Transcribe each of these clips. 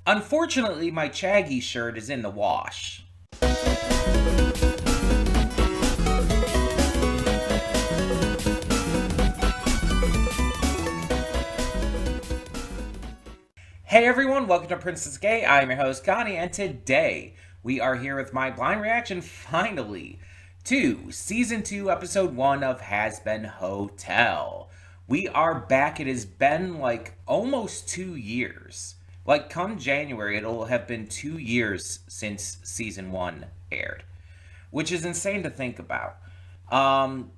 Unfortunately, my Chaggy shirt is in the wash. Hey everyone, welcome to Princess Gay. I'm your host Connie, and today we are here with my blind reaction, finally, to Season 2, Episode 1 of Hazbin Hotel. We are back. It has been like almost 2 years. Like, come January, it'll have been 2 years since Season 1 aired, which is insane to think about. Um,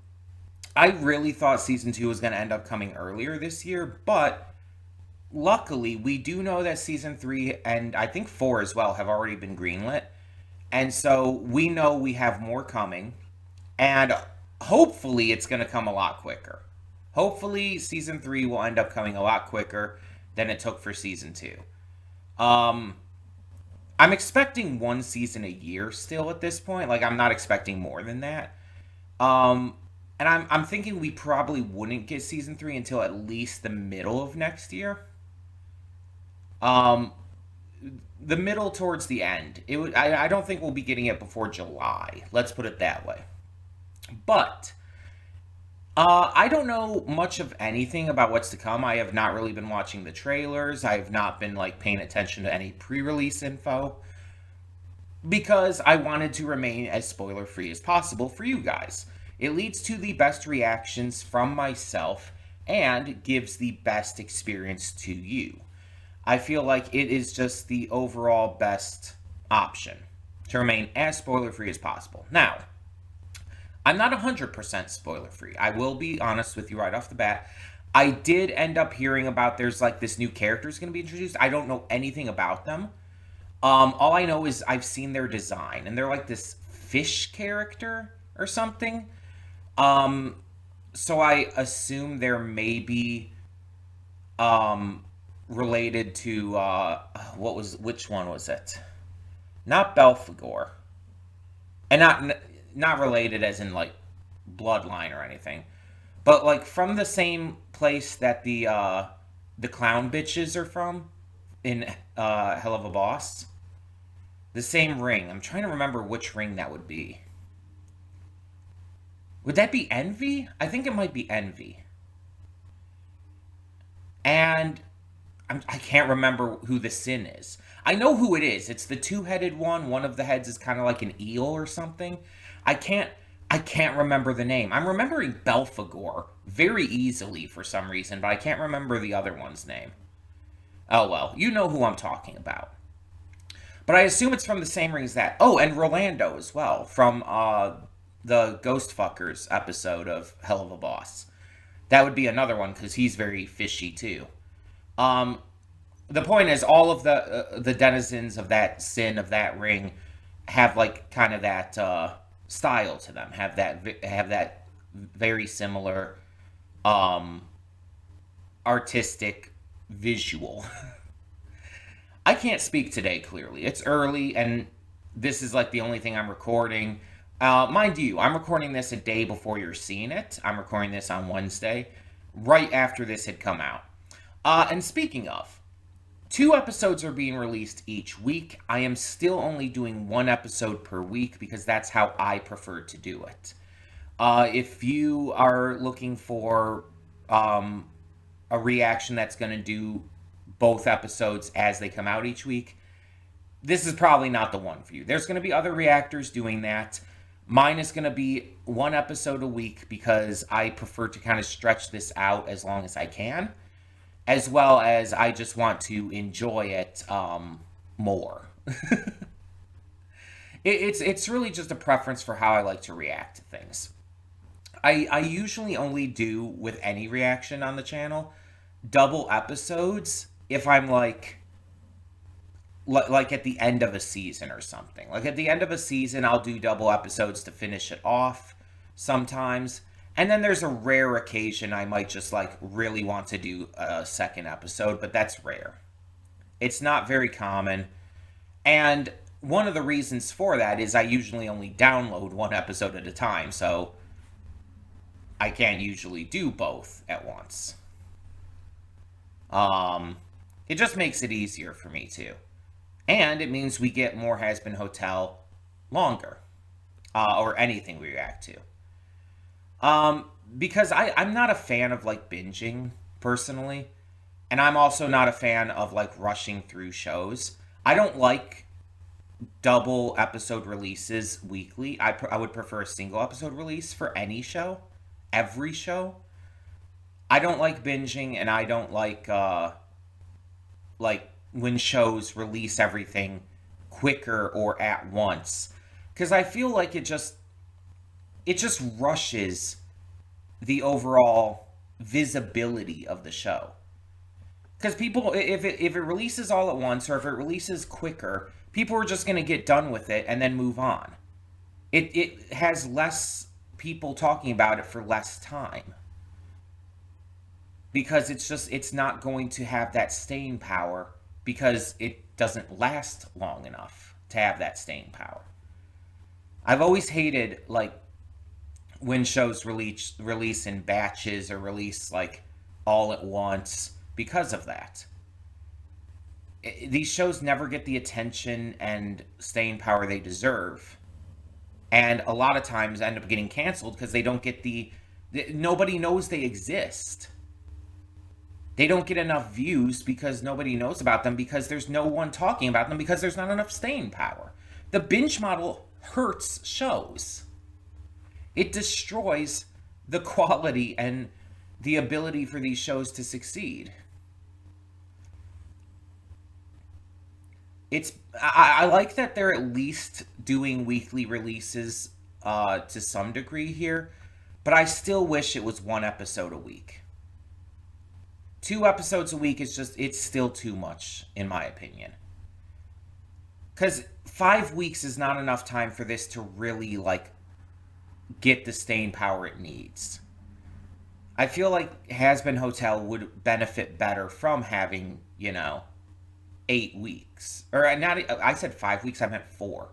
I really thought Season 2 was going to end up coming earlier this year, but luckily, we do know that season 3 and I think 4 as well have already been greenlit. And so we know we have more coming. And hopefully, it's going to come a lot quicker. Hopefully, season 3 will end up coming a lot quicker than it took for season 2. Um, I'm expecting one season a year still at this point. Like, I'm not expecting more than that. Um, and I'm thinking we probably wouldn't get season 3 until at least the middle of next year. Um, the middle towards the end. I don't think we'll be getting it before July. Let's put it that way. But I don't know much of anything about what's to come. I have not really been watching the trailers. I have not been like paying attention to any pre-release info because I wanted to remain as spoiler free as possible for you guys. It leads to the best reactions from myself and gives the best experience to you. I feel like it is just the overall best option to remain as spoiler free as possible. Now, I'm not 100% spoiler free. I will be honest with you right off the bat. I did end up hearing about there's like this new character is going to be introduced. I don't know anything about them. All I know is I've seen their design, and they're like this fish character or something. Um, so I assume there may be um related to which one was it? Not Belphegor, and not related as in like bloodline or anything, but like from the same place that the clown bitches are from in Hell of a Boss. The same ring. I'm trying to remember which ring that would be. Would that be Envy? I think it might be Envy. And I can't remember who the Sin is. I know who it is. It's the two-headed one. One of the heads is kind of like an eel or something. I can't I can't remember the name. I'm remembering Belphegor very easily for some reason, but I can't remember the other one's name. Oh well, you know who I'm talking about. But I assume it's from the same ring as that. Oh, and Rolando as well from the Ghost Fuckers episode of Hell of a Boss. That would be another one because he's very fishy too. Um, the point is, all of the denizens of that sin of that ring have like kind of that style to them. Have that very similar um, artistic visual. I can't speak today clearly. It's early, and this is like the only thing I'm recording. Mind you, I'm recording this a day before you're seeing it. I'm recording this on Wednesday, right after this had come out. And speaking of, 2 episodes are being released each week. I am still only doing 1 episode per week because that's how I prefer to do it. If you are looking for a reaction that's going to do both episodes as they come out each week, this is probably not the one for you. There's going to be other reactors doing that. Mine is going to be 1 episode a week because I prefer to kind of stretch this out as long as I can, as well as I just want to enjoy it more. It's really just a preference for how I like to react to things. I usually only do, with any reaction on the channel, double episodes if I'm like at the end of a season or something. Like at the end of a season, I'll do double episodes to finish it off sometimes. And then there's a rare occasion I might just like really want to do a second episode, but that's rare. It's not very common. And one of the reasons for that is I usually only download 1 episode at a time, so I can't usually do both at once. It just makes it easier for me too. And it means we get more Hazbin Hotel longer, or anything we react to. Because I'm not a fan of like binging personally, and I'm also not a fan of like rushing through shows. I don't like double episode releases weekly. I would prefer a single episode release for any show, every show. I don't like binging, and I don't like when shows release everything quicker or at once, because I feel like it just rushes the overall visibility of the show. Because people, if it releases all at once, or if it releases quicker, people are just going to get done with it and then move on. It has less people talking about it for less time, because it's not going to have that staying power, because it doesn't last long enough to have that staying power. I've always hated like when shows release in batches, or release like all at once, because of that. These shows never get the attention and staying power they deserve, and a lot of times end up getting canceled because they don't get nobody knows they exist. They don't get enough views because nobody knows about them, because there's no one talking about them, because there's not enough staying power. The binge model hurts shows. It destroys the quality and the ability for these shows to succeed. I like that they're at least doing weekly releases to some degree here, but I still wish it was one episode a week. 2 episodes a week it's still too much, in my opinion. Because 5 weeks is not enough time for this to really, like, get the staying power it needs. I feel like Hazbin Hotel would benefit better from having, 8 weeks. Or not, I said 5 weeks, I meant 4.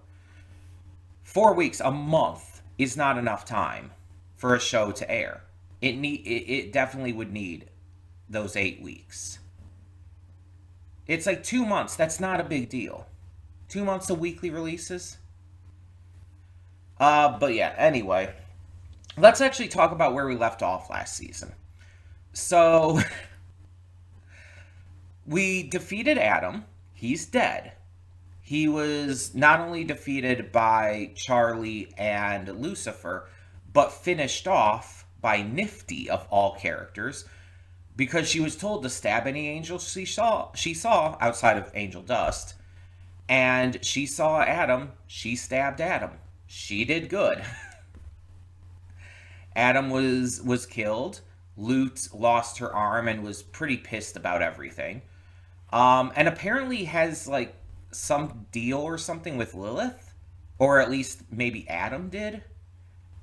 4 weeks, a month, is not enough time for a show to air. It definitely would need those 8 weeks. It's like 2 months. That's not a big deal. 2 months of weekly releases. But yeah, anyway, let's actually talk about where we left off last season. So, we defeated Adam. He's dead. He was not only defeated by Charlie and Lucifer, but finished off by Nifty, of all characters, because she was told to stab any angel she saw outside of angel dust, and she saw Adam. She stabbed Adam. She did good. Adam was killed. Lute lost her arm and was pretty pissed about everything. And apparently has like some deal or something with Lilith, or at least maybe Adam did.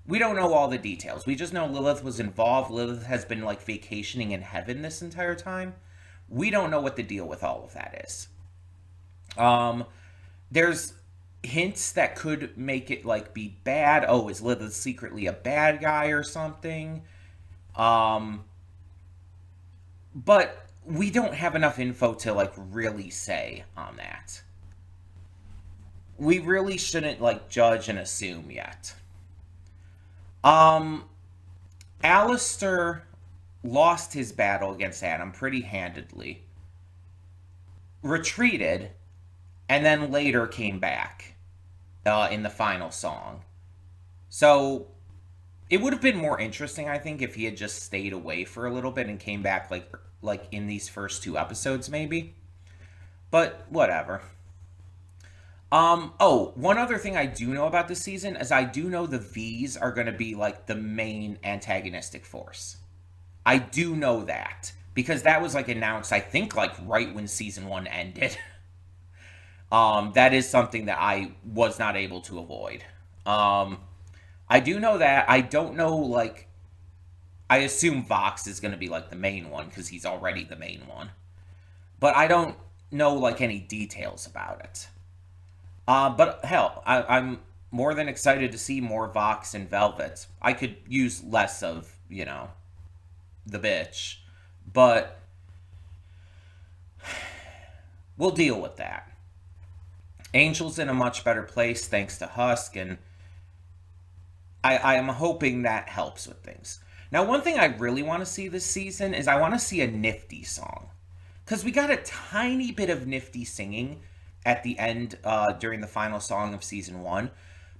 We don't know all the details. We just know Lilith was involved. Lilith has been like vacationing in heaven this entire time. We don't know what the deal with all of that is. There's hints that could make it like be bad. Oh, is Lilith secretly a bad guy or something? But we don't have enough info to like really say on that. We really shouldn't like judge and assume yet. Alistair lost his battle against Adam pretty handedly, retreated, and then later came back in the final song. So it would have been more interesting, I think, if he had just stayed away for a little bit and came back like in these first 2 episodes, maybe. But whatever. One other thing I do know about this season is I do know the V's are going to be like the main antagonistic force. I do know that because that was like announced, I think, like right when season 1 ended. That is something that I was not able to avoid. I do know that. I don't know, like, I assume Vox is going to be like the main one because he's already the main one. But I don't know like any details about it. But hell, I'm more than excited to see more Vox and Velvet. I could use less of, the bitch. But we'll deal with that. Angel's in a much better place thanks to Husk, and I am hoping that helps with things. Now, one thing I really want to see this season is I want to see a Nifty song. Because we got a tiny bit of Nifty singing at the end during the final song of season one.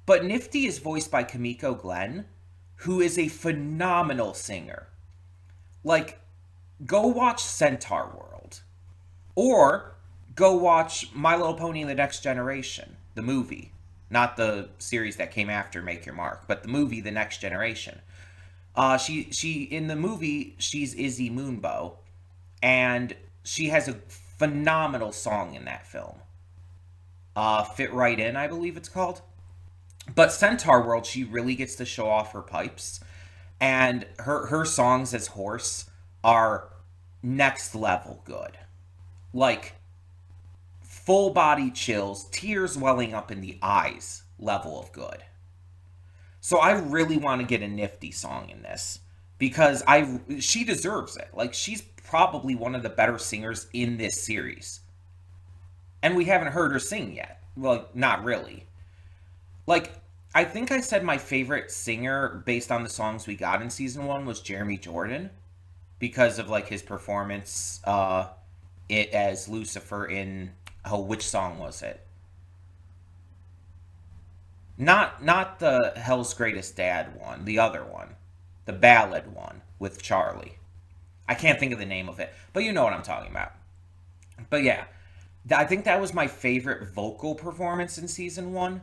But Nifty is voiced by Kimiko Glenn, who is a phenomenal singer. Like, go watch Centaur World. Or go watch My Little Pony and the Next Generation, the movie. Not the series that came after Make Your Mark, but the movie The Next Generation. She in the movie, she's Izzy Moonbow, and she has a phenomenal song in that film. Fit Right In, I believe it's called. But Centaur World, she really gets to show off her pipes, and her songs as Horse are next level good. Like, full body chills, tears welling up in the eyes level of good. So I really want to get a Nifty song in this because she deserves it. Like, she's probably one of the better singers in this series. And we haven't heard her sing yet. Well, not really. Like, I think I said my favorite singer based on the songs we got in season one was Jeremy Jordan because of like his performance it as Lucifer in which song was it? Not the Hell's Greatest Dad one, the other one. The ballad one with Charlie. I can't think of the name of it, but you know what I'm talking about. But yeah, I think that was my favorite vocal performance in season one.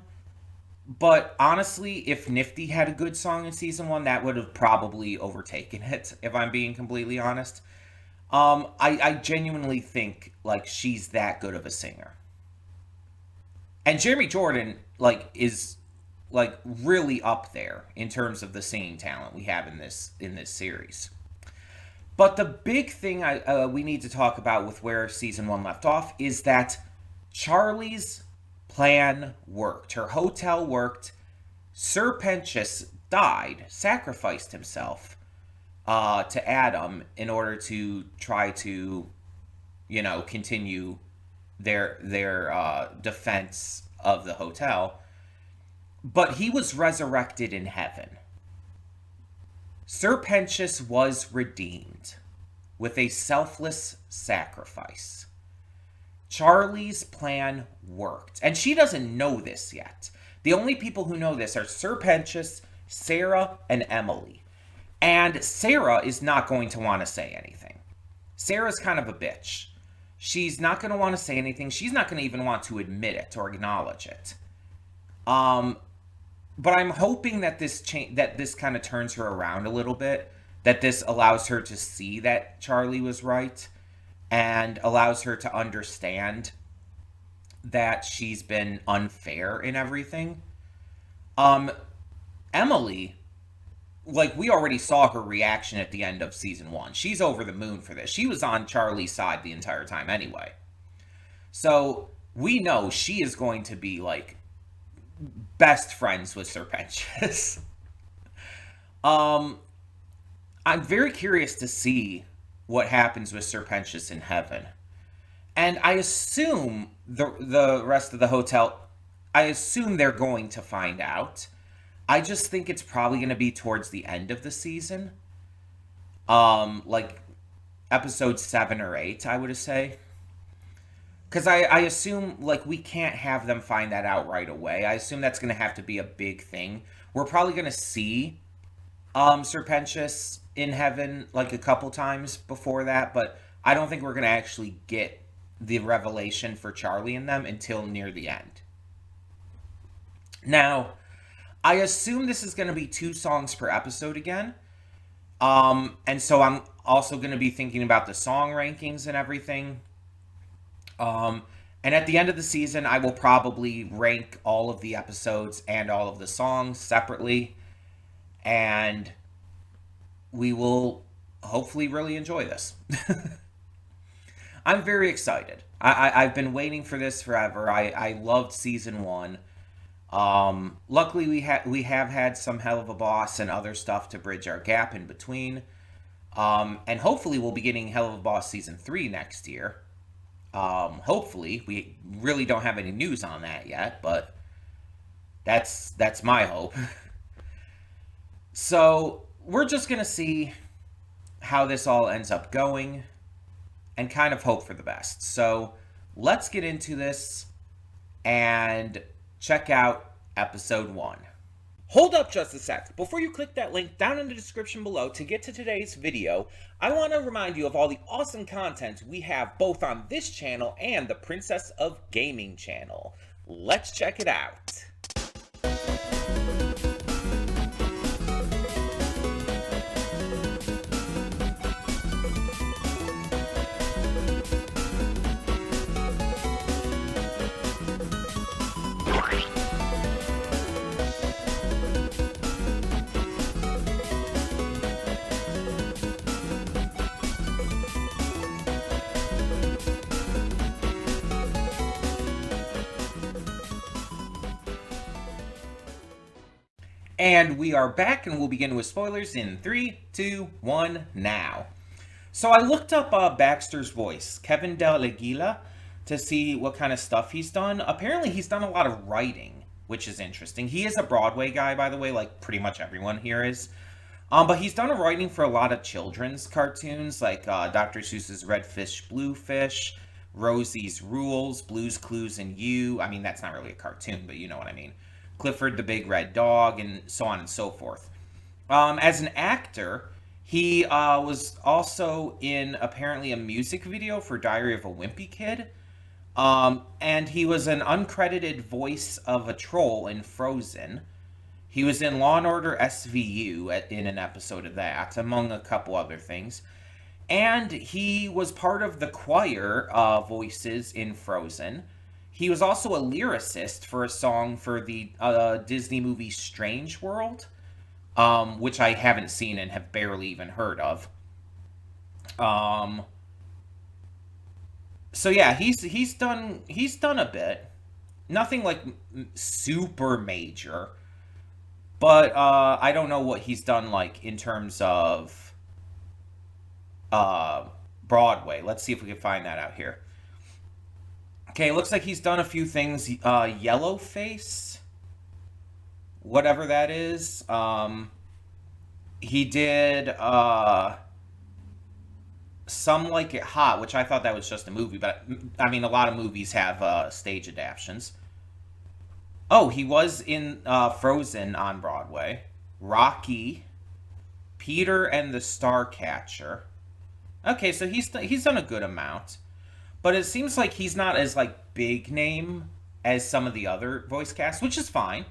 But honestly, if Nifty had a good song in season one, that would have probably overtaken it, if I'm being completely honest. I genuinely think like she's that good of a singer. And Jeremy Jordan like is like really up there in terms of the singing talent we have in this series. But the big thing we need to talk about with where season one left off is that Charlie's plan worked. Her hotel worked. Sir Pentious died, sacrificed himself to Adam in order to try to, continue their defense of the hotel. But he was resurrected in heaven. Sir Pentious was redeemed with a selfless sacrifice. Charlie's plan worked. And she doesn't know this yet. The only people who know this are Sir Pentious, Sarah, and Emily. And Sarah is not going to want to say anything. Sarah's kind of a bitch. She's not going to want to say anything. She's not going to even want to admit it or acknowledge it. But I'm hoping that this kind of turns her around a little bit. That this allows her to see that Charlie was right. And allows her to understand that she's been unfair in everything. Emily, like, we already saw her reaction at the end of season one. She's over the moon for this. She was on Charlie's side the entire time anyway. So we know she is going to be like best friends with Sir Pentious. I'm very curious to see what happens with Sir Pentious in heaven. And I assume the rest of the hotel, I assume they're going to find out. I just think it's probably going to be towards the end of the season. Like episode 7 or 8, I would say. Because I assume, like, we can't have them find that out right away. I assume that's going to have to be a big thing. We're probably going to see Sir Pentious in heaven, like, a couple times before that. But I don't think we're going to actually get the revelation for Charlie and them until near the end. Now, I assume this is going to be 2 songs per episode again. And so I'm also going to be thinking about the song rankings and everything. And at the end of the season, I will probably rank all of the episodes and all of the songs separately. And we will hopefully really enjoy this. I'm very excited. I've been waiting for this forever. I loved season 1. Luckily, we have had some Hell of a Boss and other stuff to bridge our gap in between. And hopefully we'll be getting Hell of a Boss season 3 next year. Hopefully, we really don't have any news on that yet, but that's my hope. So we're just gonna see how this all ends up going and kind of hope for the best. So let's get into this and check out episode 1. Hold up just a sec. Before you click that link down in the description below to get to today's video, I want to remind you of all the awesome content we have both on this channel and the Princess of Gaming channel. Let's check it out. And we are back, and we'll begin with spoilers in 3, 2, 1, now. So I looked up Baxter's voice, Kevin Del to see what kind of stuff he's done. Apparently he's done a lot of writing, which is interesting. He is a Broadway guy, by the way, like pretty much everyone here is. But he's done a writing for a lot of children's cartoons, like Dr. Seuss's Red Fish, Blue Fish, Rosie's Rules, Blue's Clues, and You. I mean, that's not really a cartoon, but you know what I mean. Clifford the Big Red Dog, and so on and so forth. As an actor, he was also in apparently a music video for Diary of a Wimpy Kid. And he was an uncredited voice of a troll in Frozen. He was in Law & Order SVU in an episode of that, among a couple other things. And he was part of the choir voices in Frozen. He was also a lyricist for a song for the Disney movie Strange World, which I haven't seen and have barely even heard of. So yeah, he's done a bit, nothing like super major, but I don't know what he's done like in terms of Broadway. Let's see if we can find that out here. Okay, looks like he's done a few things. Yellowface, whatever that is. He did Some Like It Hot, which I thought that was just a movie, but I mean, a lot of movies have stage adaptations. Oh, he was in Frozen on Broadway, Rocky, Peter and the Starcatcher. Okay, so he's done a good amount. But it seems like he's not as, like, big name as some of the other voice casts, which is fine.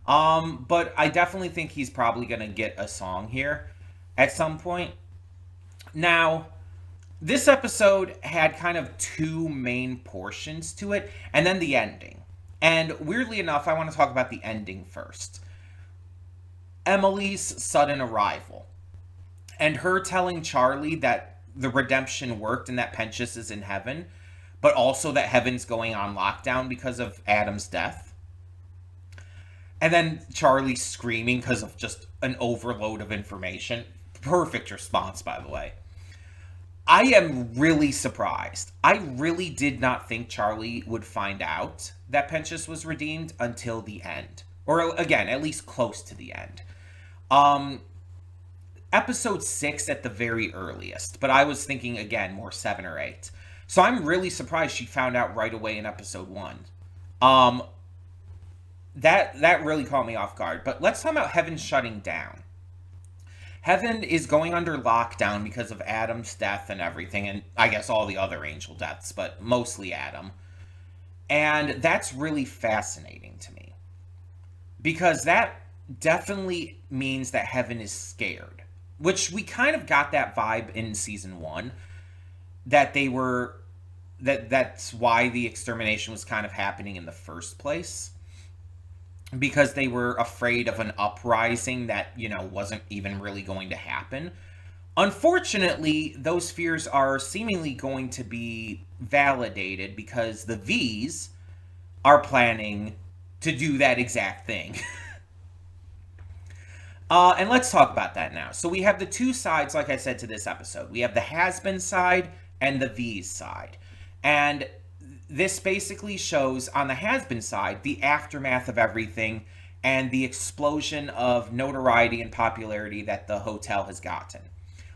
But I definitely think he's probably going to get a song here at some point. Now, this episode had kind of two main portions to it, and then the ending. And weirdly enough, I want to talk about the ending first. Emily's sudden arrival. And her telling Charlie that the redemption worked and that Pentious is in heaven, but also that heaven's going on lockdown because of Adam's death. And then Charlie screaming because of just an overload of information. Perfect response, by the way. I am really surprised. I really did not think Charlie would find out that Pentious was redeemed until the end. Or, again, at least close to the end. Episode 6 at the very earliest, but I was thinking, again, more 7 or 8. So I'm really surprised she found out right away in episode 1. That really caught me off guard. But let's talk about heaven shutting down. Heaven is going under lockdown because of Adam's death and everything, and I guess all the other angel deaths, but mostly Adam. And that's really fascinating to me. Because that definitely means that heaven is scared. Which we kind of got that vibe in season 1, that they were, that's why the extermination was kind of happening in the first place, because they were afraid of an uprising that, you know, wasn't even really going to happen. Unfortunately, those fears are seemingly going to be validated because the V's are planning to do that exact thing. And let's talk about that now. So we have the two sides, like I said, to this episode. We have the Hazbin side and the V's side. And this basically shows on the Hazbin side the aftermath of everything and the explosion of notoriety and popularity that the hotel has gotten.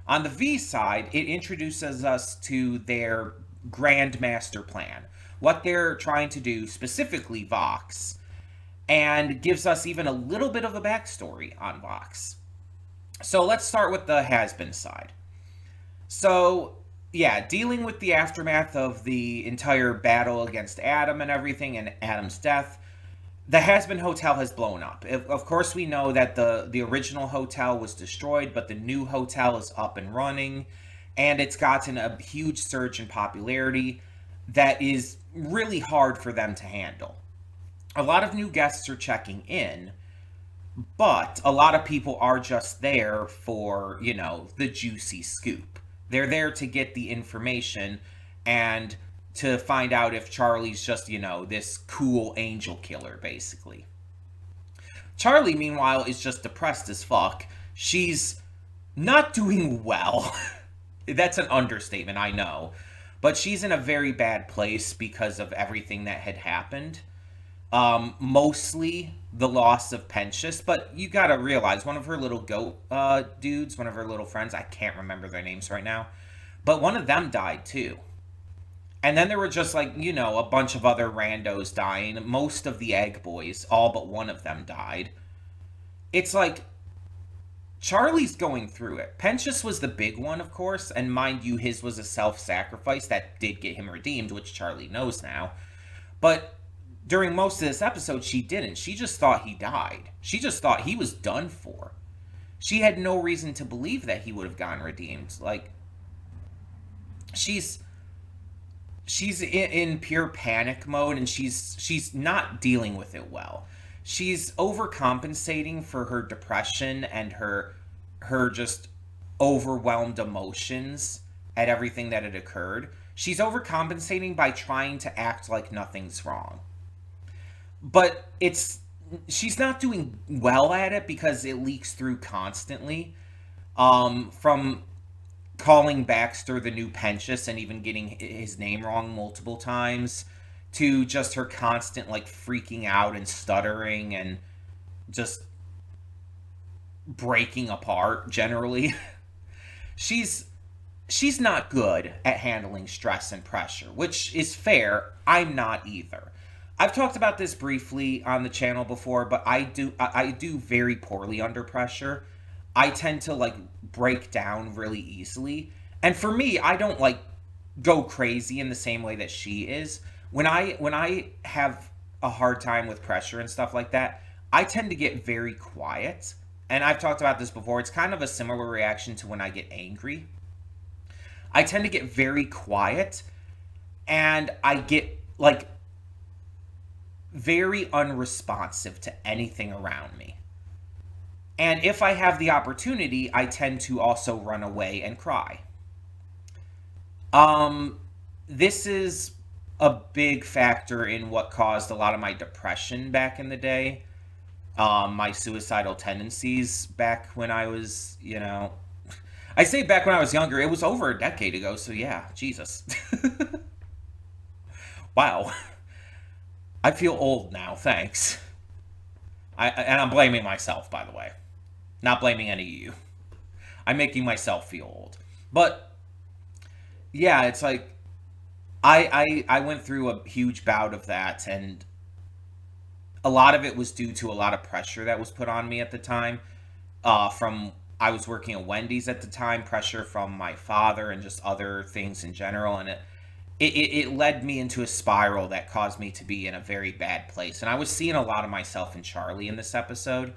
On the V side, it introduces us to their grand master plan, what they're trying to do, specifically Vox, and gives us even a little bit of a backstory on Vox. So let's start with the Hazbin side. So, yeah, dealing with the aftermath of the entire battle against Adam and everything and Adam's death, the Hazbin Hotel has blown up. Of course, we know that the original hotel was destroyed, but the new hotel is up and running, and it's gotten a huge surge in popularity that is really hard for them to handle. A lot of new guests are checking in, but a lot of people are just there for, the juicy scoop. They're there to get the information and to find out if Charlie's just, this cool angel killer, basically. Charlie, meanwhile, is just depressed as fuck. She's not doing well. That's an understatement, I know. But she's in a very bad place because of everything that had happened. Mostly the loss of Pentious, but you gotta realize one of her little goat dudes, one of her little friends, I can't remember their names right now, but one of them died too. And then there were just like, a bunch of other randos dying. Most of the Egg Boys, all but one of them died. It's like, Charlie's going through it. Pentious was the big one, of course, and mind you, his was a self-sacrifice that did get him redeemed, which Charlie knows now. But during most of this episode, she didn't. She just thought he died. She just thought he was done for. She had no reason to believe that he would have gotten redeemed. Like, she's in pure panic mode, and she's not dealing with it well. She's overcompensating for her depression and her just overwhelmed emotions at everything that had occurred. She's overcompensating by trying to act like nothing's wrong. But she's not doing well at it because it leaks through constantly. From calling Baxter the new Pentious and even getting his name wrong multiple times, to just her constant like freaking out and stuttering and just breaking apart generally. she's not good at handling stress and pressure, which is fair. I'm not either. I've talked about this briefly on the channel before, but I do very poorly under pressure. I tend to like break down really easily. And for me, I don't like go crazy in the same way that she is. When I have a hard time with pressure and stuff like that, I tend to get very quiet. And I've talked about this before. It's kind of a similar reaction to when I get angry. I tend to get very quiet, and I get like very unresponsive to anything around me. And if I have the opportunity, I tend to also run away and cry. This is a big factor in what caused a lot of my depression back in the day. My suicidal tendencies back when I was, I say back when I was younger, it was over a decade ago, so yeah, Jesus. Wow. I feel old now, thanks. And I'm blaming myself, by the way. Not blaming any of you. I'm making myself feel old. But, yeah, it's like, I went through a huge bout of that, and a lot of it was due to a lot of pressure that was put on me at the time. I was working at Wendy's at the time, pressure from my father and just other things in general, and it led me into a spiral that caused me to be in a very bad place. And I was seeing a lot of myself in Charlie in this episode.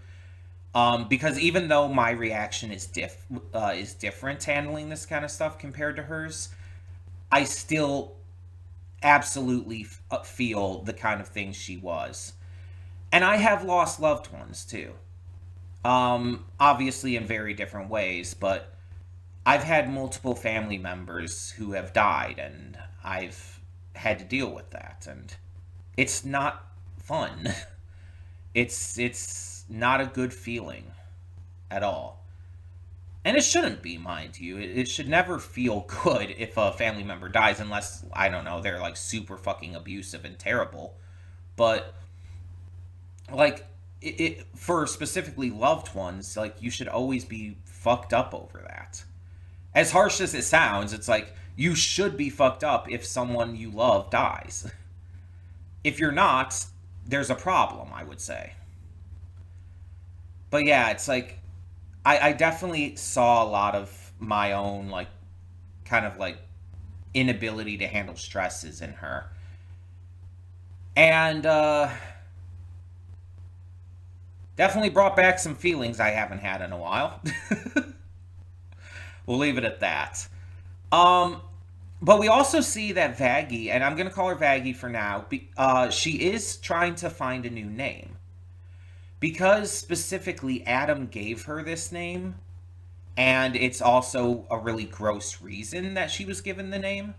Because even though my reaction is different handling this kind of stuff compared to hers, I still absolutely feel the kind of things she was. And I have lost loved ones too. Obviously in very different ways, but I've had multiple family members who have died, and I've had to deal with that, and it's not fun. It's not a good feeling at all. And it shouldn't be, mind you. It should never feel good if a family member dies, unless, I don't know, they're like super fucking abusive and terrible. But, like, for specifically loved ones, like, you should always be fucked up over that. As harsh as it sounds, it's like, you should be fucked up if someone you love dies. If you're not, there's a problem, I would say. But yeah, it's like, I definitely saw a lot of my own, like, kind of like inability to handle stresses in her. And definitely brought back some feelings I haven't had in a while. We'll leave it at that. Um, but we also see that Vaggie, and I'm going to call her Vaggie for now, she is trying to find a new name. Because specifically Adam gave her this name, and it's also a really gross reason that she was given the name.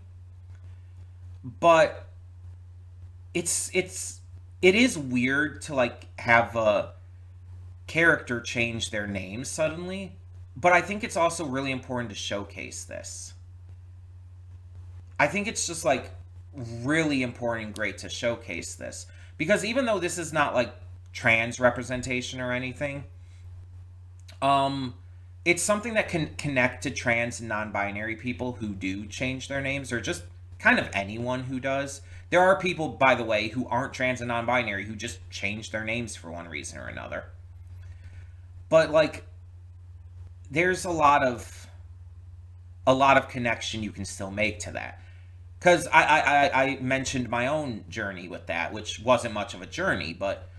But it is weird to like have a character change their name suddenly, but I think it's also really important to showcase this. I think it's just like really important and great to showcase this because even though this is not like trans representation or anything, um it's something that can connect to trans and non-binary people who do change their names or just kind of anyone who does. There are people, by the way, who aren't trans and non-binary who just change their names for one reason or another. But like there's a lot of connection you can still make to that. Because I mentioned my own journey with that, which wasn't much of a journey, but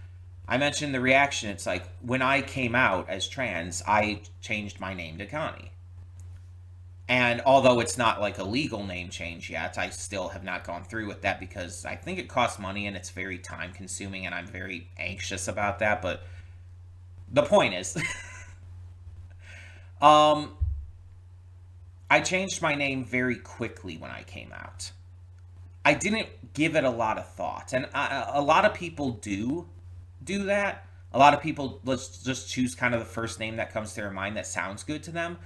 I mentioned the reaction. It's like when I came out as trans, I changed my name to Connie. And although it's not like a legal name change yet, I still have not gone through with that because I think it costs money and it's very time consuming and I'm very anxious about that. But the point is, um, I changed my name very quickly when I came out. I didn't give it a lot of thought, and a lot of people do that. A lot of people let's just choose kind of the first name that comes to their mind that sounds good to them.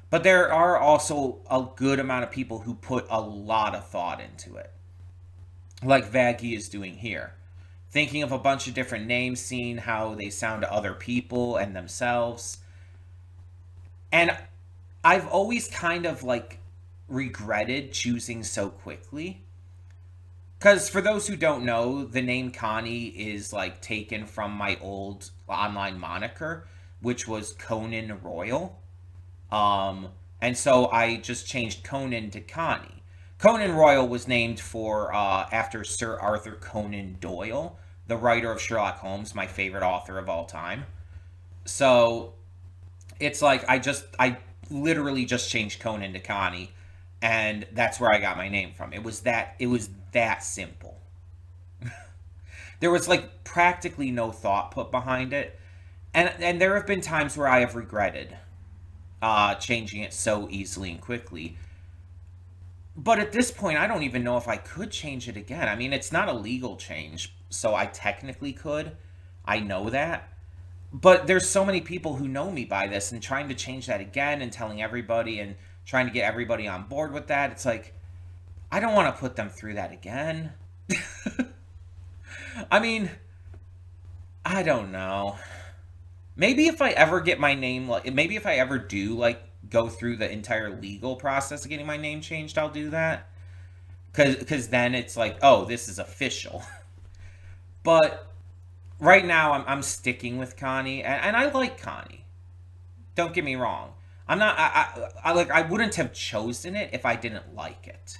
But there are also a good amount of people who put a lot of thought into it, like Vaggie is doing here. Thinking of a bunch of different names, seeing how they sound to other people and themselves. And I've always kind of like regretted choosing so quickly. Because for those who don't know, the name Connie is like taken from my old online moniker, which was Conan Royal. Um, and so I just changed Conan to Connie. Conan Royal was named for after Sir Arthur Conan Doyle, the writer of Sherlock Holmes, my favorite author of all time. So it's like I literally just changed Conan to Connie, and that's where I got my name from. It was that simple. There was like practically no thought put behind it, and there have been times where I have regretted changing it so easily and quickly. But at this point, I don't even know if I could change it again. I mean, it's not a legal change, so I technically could. I know that. But there's so many people who know me by this, and trying to change that again and telling everybody and trying to get everybody on board with that, it's like, I don't want to put them through that again. I mean, I don't know. Maybe if I ever get my name, like, maybe if I ever do, like, go through the entire legal process of getting my name changed, I'll do that. Because then it's like, oh, this is official. But right now, I'm sticking with Connie, and I like Connie. Don't get me wrong. I'm not, I wouldn't have chosen it if I didn't like it.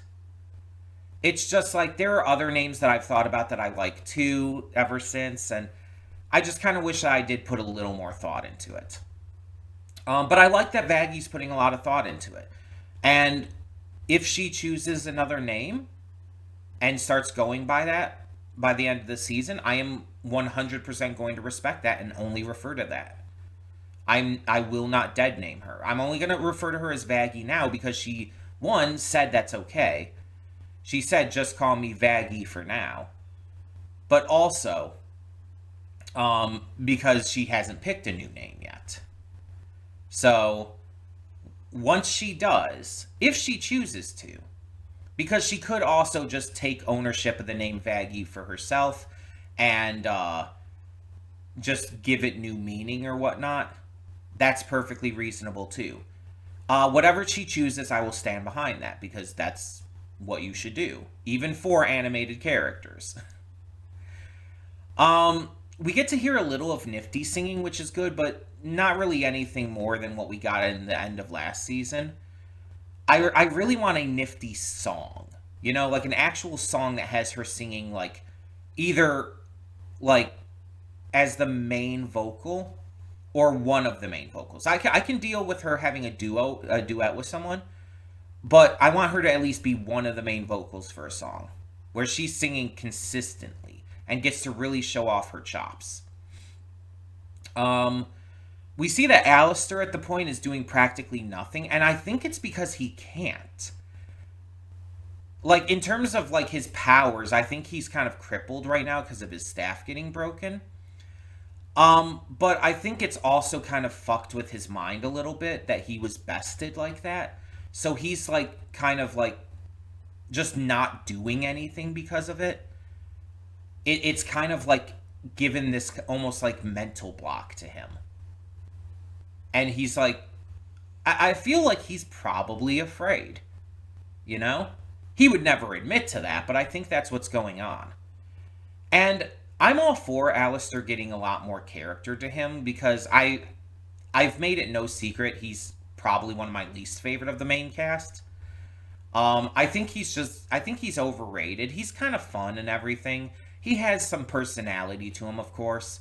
It's just like there are other names that I've thought about that I like too ever since, and I just kind of wish that I did put a little more thought into it. But I like that Vaggie's putting a lot of thought into it. And if she chooses another name and starts going by that by the end of the season, I am 100% going to respect that and only refer to that. I will not dead name her. I'm only going to refer to her as Vaggie now because she, one, said that's okay. She said just call me Vaggie for now. But also, because she hasn't picked a new name yet. So once she does, if she chooses to, because she could also just take ownership of the name Vaggie for herself and just give it new meaning or whatnot, that's perfectly reasonable too. Whatever she chooses, I will stand behind that because that's what you should do, even for animated characters. We get to hear a little of Nifty singing, which is good, but not really anything more than what we got in the end of last season. I really want a Nifty song, like an actual song that has her singing, like either like as the main vocal or one of the main vocals. I can deal with her having a duet with someone, but I want her to at least be one of the main vocals for a song where she's singing consistently and gets to really show off her chops. We see that Alistair at the point is doing practically nothing, and I think it's because he can't. Like, in terms of, like, his powers, I think he's kind of crippled right now because of his staff getting broken. But I think it's also kind of fucked with his mind a little bit that he was bested like that. So he's, like, kind of, like, just not doing anything because of it. It's kind of, like, given this almost, like, mental block to him. And he's, like, I feel like he's probably afraid, He would never admit to that, but I think that's what's going on. And I'm all for Alistair getting a lot more character to him because I've made it no secret he's probably one of my least favorite of the main cast. I think he's overrated. He's kind of fun and everything. He has some personality to him, of course,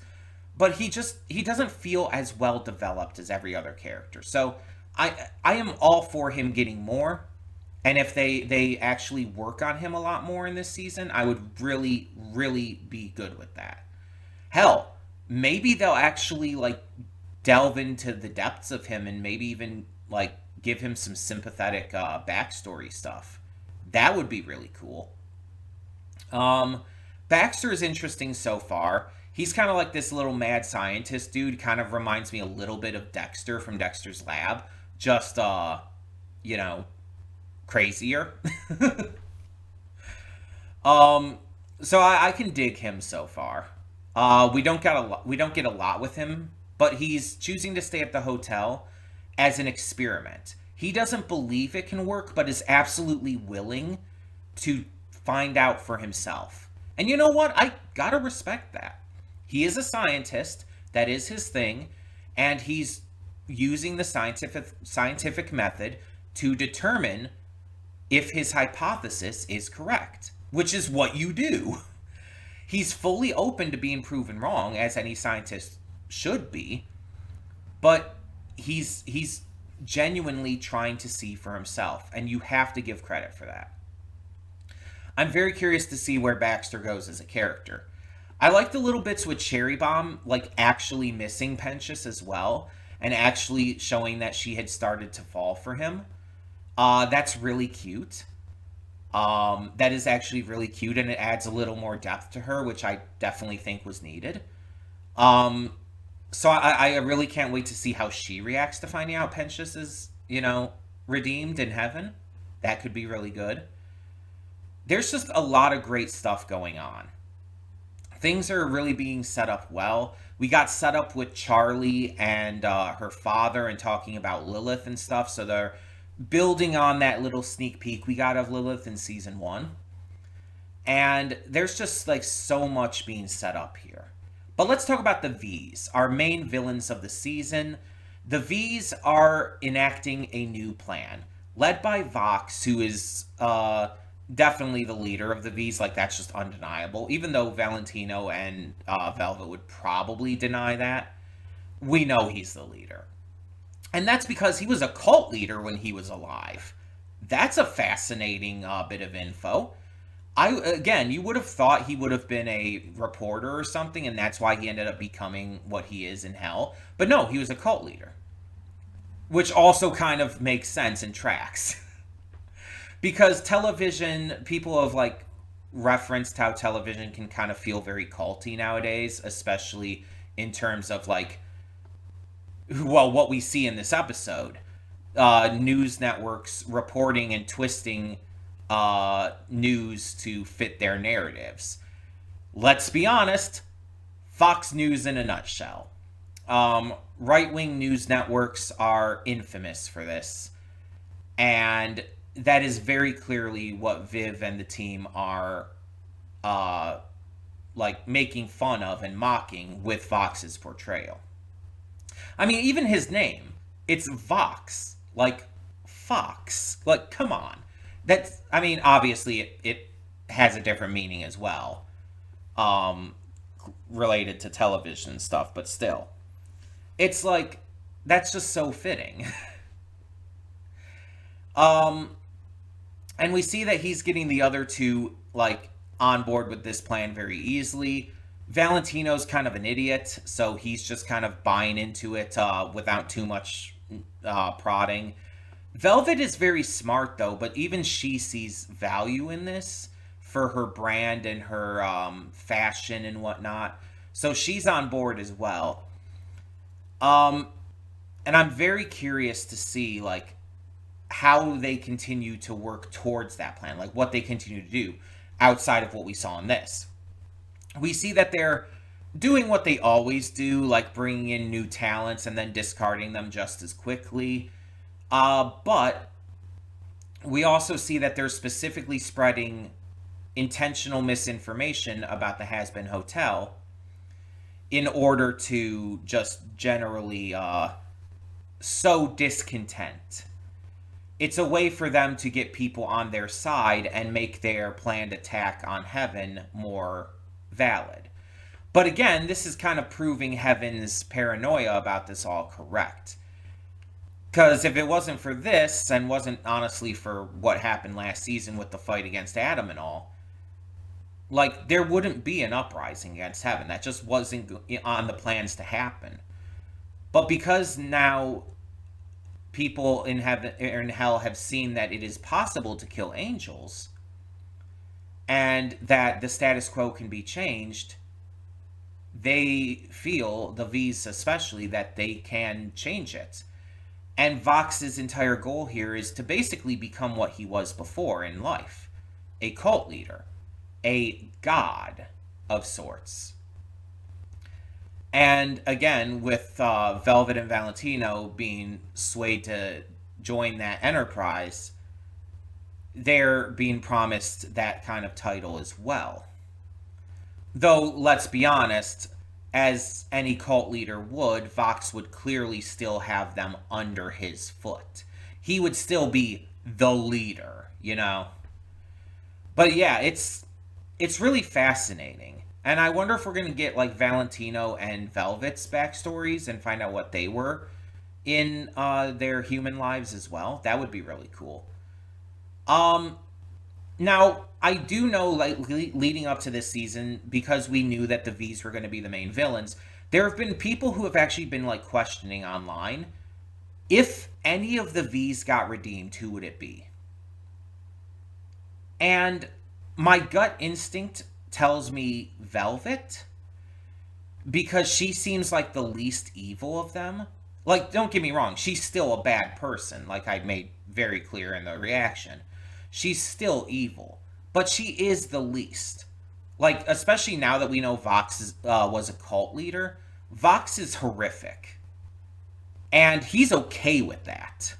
but he doesn't feel as well developed as every other character. So I am all for him getting more. And if they actually work on him a lot more in this season, I would really, really be good with that. Hell, maybe they'll actually, like, delve into the depths of him and maybe even, like, give him some sympathetic backstory stuff. That would be really cool. Baxter is interesting so far. He's kind of like this little mad scientist dude. Kind of reminds me a little bit of Dexter from Dexter's Lab. Just, crazier. So I can dig him so far. We don't get a lot with him, but he's choosing to stay at the hotel as an experiment. He doesn't believe it can work, but is absolutely willing to find out for himself. And you know what? I gotta respect that. He is a scientist. That is his thing, and he's using the scientific method to determine if his hypothesis is correct, which is what you do. He's fully open to being proven wrong, as any scientist should be, but he's genuinely trying to see for himself, and you have to give credit for that. I'm very curious to see where Baxter goes as a character. I like the little bits with Cherry Bomb, like actually missing Pentious as well, and actually showing that she had started to fall for him. That's really cute. That is actually really cute, and it adds a little more depth to her, which I definitely think was needed. So I really can't wait to see how she reacts to finding out Pentious is, redeemed in heaven. That could be really good. There's just a lot of great stuff going on. Things are really being set up well. We got set up with Charlie and her father and talking about Lilith and stuff, so they're building on that little sneak peek we got of Lilith in season 1. And there's just like so much being set up here. But let's talk about the V's, our main villains of the season. The V's are enacting a new plan, led by Vox, who is definitely the leader of the V's. Like, that's just undeniable. Even though Valentino and Velvet would probably deny that, we know he's the leader. And that's because he was a cult leader when he was alive. That's a fascinating bit of info. You would have thought he would have been a reporter or something, and that's why he ended up becoming what he is in hell. But no, he was a cult leader. Which also kind of makes sense and tracks. Because television, people have, like, referenced how television can kind of feel very culty nowadays, especially in terms of, like, well, what we see in this episode. news networks reporting and twisting news to fit their narratives. Let's be honest, Fox News in a nutshell. Right wing news networks are infamous for this. And that is very clearly what Viv and the team are uh, like making fun of and mocking with Vox's portrayal. I mean, even his name, it's Vox, like Fox. Like, come on. That's, I mean, obviously it has a different meaning as well, um, related to television stuff, but still. It's like, that's just so fitting. um, and we see that he's getting the other two, like, on board with this plan very easily. Valentino's kind of an idiot, so he's just kind of buying into it without too much prodding. Velvet is very smart though, but even she sees value in this for her brand and her fashion and whatnot. So she's on board as well. Um, and I'm very curious to see like how they continue to work towards that plan, like what they continue to do outside of what we saw in this. We see that they're doing what they always do, like bringing in new talents and then discarding them just as quickly. But we also see that they're specifically spreading intentional misinformation about the Hazbin Hotel in order to just generally sow discontent. It's a way for them to get people on their side and make their planned attack on Heaven more valid. But again, this is kind of proving Heaven's paranoia about this all correct. Because if it wasn't for this, and wasn't honestly for what happened last season with the fight against Adam and all, like, there wouldn't be an uprising against Heaven. That just wasn't on the plans to happen. But because now people in heaven or in hell have seen that it is possible to kill angels and that the status quo can be changed, they feel, the V's especially, that they can change it. And Vox's entire goal here is to basically become what he was before in life, a cult leader, a god of sorts. And again, with Velvet and Valentino being swayed to join that enterprise, they're being promised that kind of title as well. Though, let's be honest, as any cult leader would, Vox would clearly still have them under his foot. He would still be the leader, you know? But yeah, it's really fascinating. And I wonder if we're going to get like Valentino and Velvet's backstories and find out what they were in their human lives as well. That would be really cool. Um, Now, I do know, like, leading up to this season, because we knew that the V's were going to be the main villains, there have been people who have actually been, like, questioning online if any of the V's got redeemed, who would it be? And my gut instinct tells me Velvet, because she seems like the least evil of them. Like, don't get me wrong, she's still a bad person, like I made very clear in the reaction. She's still evil, but she is the least. Like, especially now that we know Vox was a cult leader, Vox is horrific. And he's okay with that.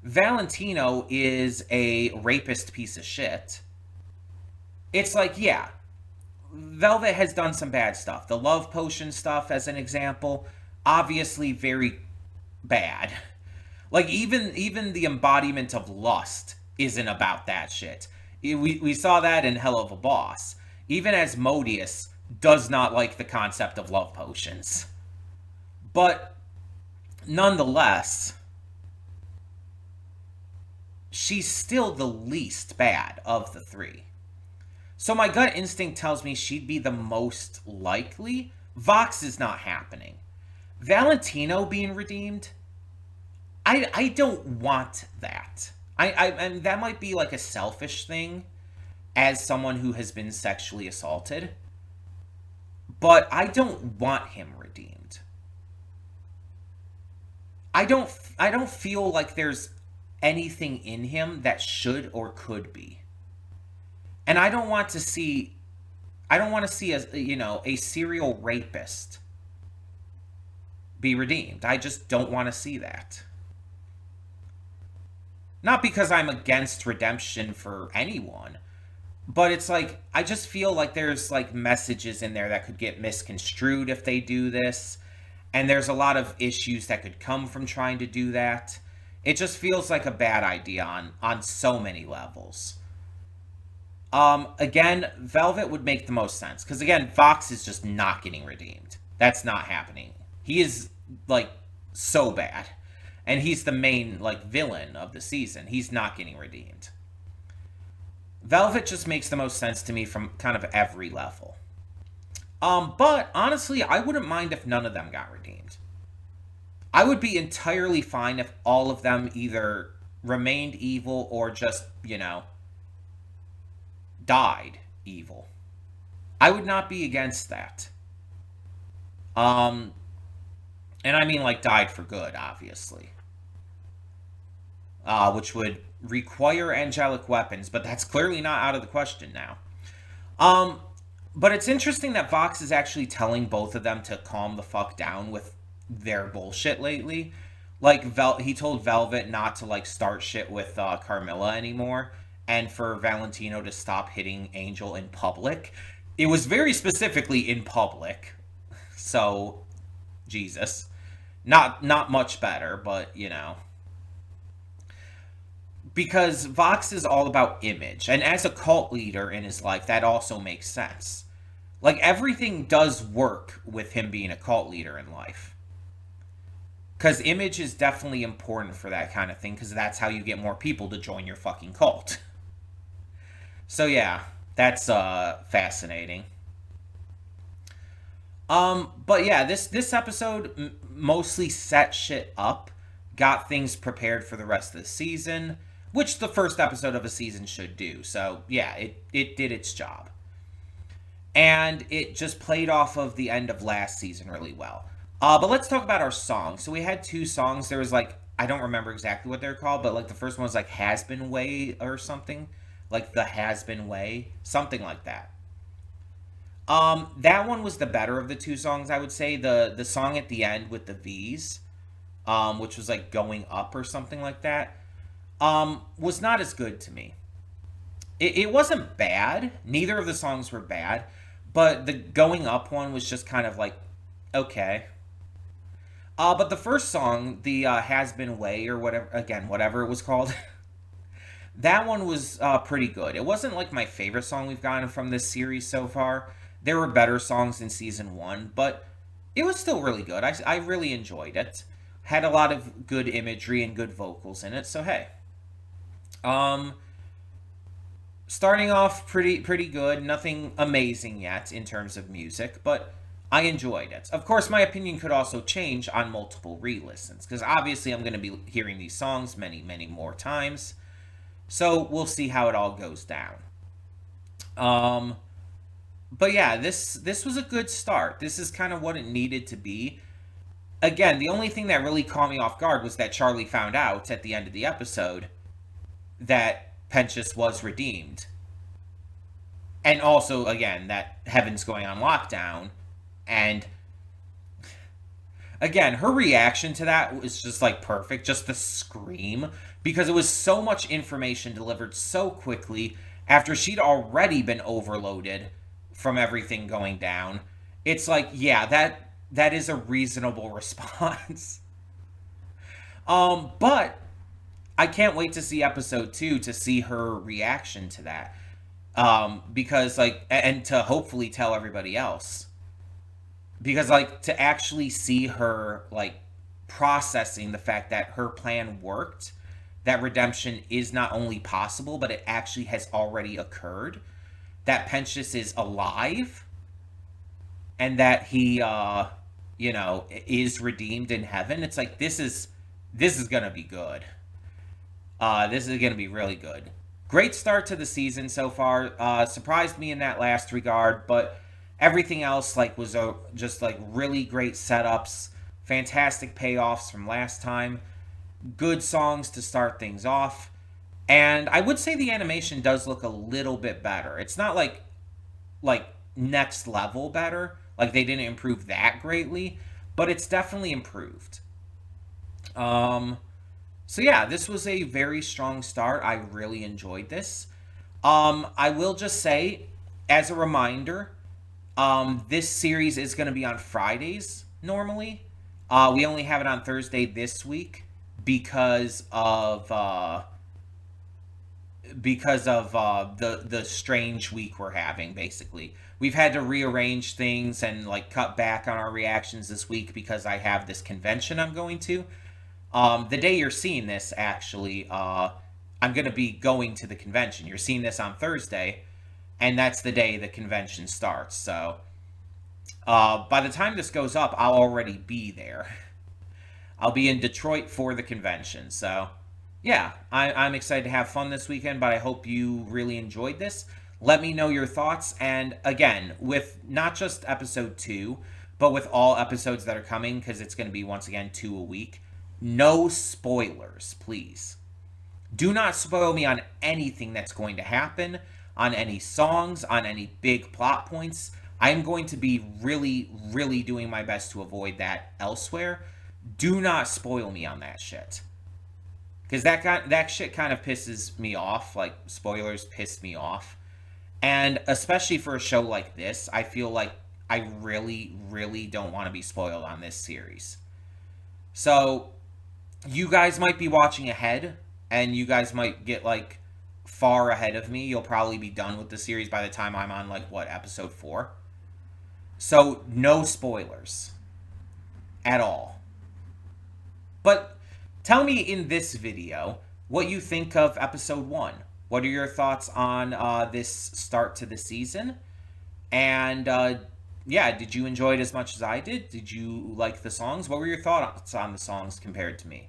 Valentino is a rapist piece of shit. It's like, yeah, Velvet has done some bad stuff. The love potion stuff, as an example, obviously very bad. Like, even the embodiment of lust isn't about that shit. We saw that in Hell of a Boss. Even Asmodeus does not like the concept of love potions. But nonetheless, she's still the least bad of the three. So my gut instinct tells me she'd be the most likely. Vox is not happening. Valentino being redeemed, I don't want that. And that might be like a selfish thing as someone who has been sexually assaulted, but I don't want him redeemed. I don't feel like there's anything in him that should or could be. And I don't want to see a a serial rapist be redeemed. I just don't want to see that. Not because I'm against redemption for anyone, but it's like I just feel like there's like messages in there that could get misconstrued if they do this, and there's a lot of issues that could come from trying to do that. It just feels like a bad idea on so many levels. Again, Velvet would make the most sense because again, Fox is just not getting redeemed. That's not happening. He is like so bad, and he's the main like villain of the season. He's not getting redeemed. Velvet just makes the most sense to me from kind of every level. But honestly, I wouldn't mind if none of them got redeemed. I would be entirely fine if all of them either remained evil or just, died evil. I would not be against that. Um, and I mean like died for good, obviously. Which would require angelic weapons, but that's clearly not out of the question now. Um, but it's interesting that Vox is actually telling both of them to calm the fuck down with their bullshit lately. Like he told Velvet not to like start shit with Carmilla anymore, and for Valentino to stop hitting Angel in public. It was very specifically in public, so Jesus, not much better, but because Vox is all about image, and as a cult leader in his life, that also makes sense. Like everything does work with him being a cult leader in life. Because image is definitely important for that kind of thing, because that's how you get more people to join your fucking cult. So yeah, that's fascinating. But yeah, this episode mostly set shit up, got things prepared for the rest of the season, which the first episode of a season should do. So yeah, it did its job. And it just played off of the end of last season really well. But let's talk about our songs. So we had two songs. There was like, I don't remember exactly what they're called, but like the first one was like Hazbin Way or something. Like the Hazbin Way. Something like that. That one was the better of the two songs, I would say. The song at the end with the V's, which was like Going Up or something like that, was not as good to me. It wasn't bad. Neither of the songs were bad. But the Going Up one was just kind of like, okay. But the first song, the Has Been Way or whatever, again, whatever it was called, that one was pretty good. It wasn't like my favorite song we've gotten from this series so far. There were better songs in season one, but it was still really good. I really enjoyed it. Had a lot of good imagery and good vocals in it, so hey. Um, Starting off pretty good. Nothing amazing yet in terms of music, but I enjoyed it. Of course, my opinion could also change on multiple re-listens, because obviously I'm going to be hearing these songs many more times. So we'll see how it all goes down. Um, but yeah, this was a good start. This is kind of what it needed to be. Again, the only thing that really caught me off guard was that Charlie found out at the end of the episode that Penchas was redeemed. And also, again, that Heaven's going on lockdown. And again, her reaction to that was just like perfect. Just the scream. Because it was so much information delivered so quickly after she'd already been overloaded from everything going down. It's like, yeah, that is a reasonable response. But I can't wait to see episode 2 to see her reaction to that. Because like, and to hopefully tell everybody else. Because like, to actually see her like processing the fact that her plan worked, that redemption is not only possible, but it actually has already occurred, that Penchas is alive, and that he is redeemed in heaven. It's like, this is gonna be good. This is gonna be really good. Great start to the season so far. Surprised me in that last regard, but everything else like was just like really great setups, Fantastic payoffs from last time. Good songs to start things off. And I would say the animation does look a little bit better. It's not like next level better. Like they didn't improve that greatly, but it's definitely improved. Um so yeah, this was a very strong start. I really enjoyed this. I will just say, as a reminder, this series is going to be on Fridays normally. We only have it on Thursday this week because of the strange week we're having. Basically, we've had to rearrange things and like cut back on our reactions this week because I have this convention I'm going to. The day you're seeing this, actually, I'm going to be going to the convention. You're seeing this on Thursday, and that's the day the convention starts. So, by the time this goes up, I'll already be there. I'll be in Detroit for the convention. So, yeah, I'm excited to have fun this weekend, but I hope you really enjoyed this. Let me know your thoughts. And again, with not just episode 2, but with all episodes that are coming, because it's going to be, once again, 2 a week, no spoilers, please. Do not spoil me on anything that's going to happen, on any songs, on any big plot points. I'm going to be really, really doing my best to avoid that elsewhere. Do not spoil me on that shit. Because that shit kind of pisses me off. Like, spoilers piss me off. And especially for a show like this, I feel like I really, really don't want to be spoiled on this series. So, you guys might be watching ahead, and you guys might get, like, far ahead of me. You'll probably be done with the series by the time I'm on, like, what, episode 4? So, no spoilers. At all. But tell me in this video what you think of episode 1. What are your thoughts on this start to the season? And, yeah, did you enjoy it as much as I did? Did you like the songs? What were your thoughts on the songs compared to me?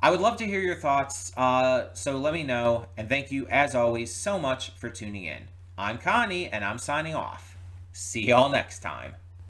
I would love to hear your thoughts, so let me know. And thank you, as always, so much for tuning in. I'm Connie, and I'm signing off. See y'all next time.